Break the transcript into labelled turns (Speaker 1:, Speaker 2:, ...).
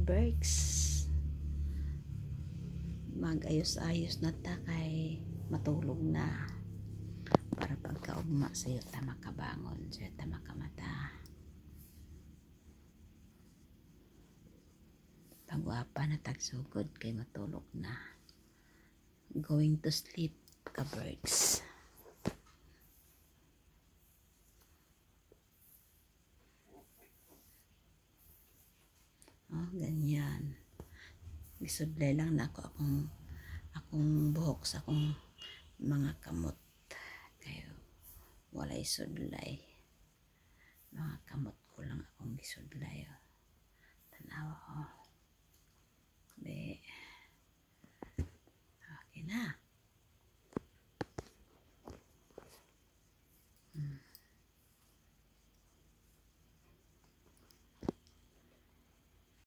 Speaker 1: Berks. Magayos-ayos na ta kay matulog na. Para pagkaugma sa'yo ta makabangon, sa'yo ta makamata. Pagwapa na tagsugod kay matulog na. Going to sleep ka Berks. Oh, ganyan. Gisudlay lang na ako akong buhok sa akong mga kamot. Kayo, walay sudlay. Mga kamot ko lang akong gisudlay. Oh. Tanawa, oh. Be. Okay na.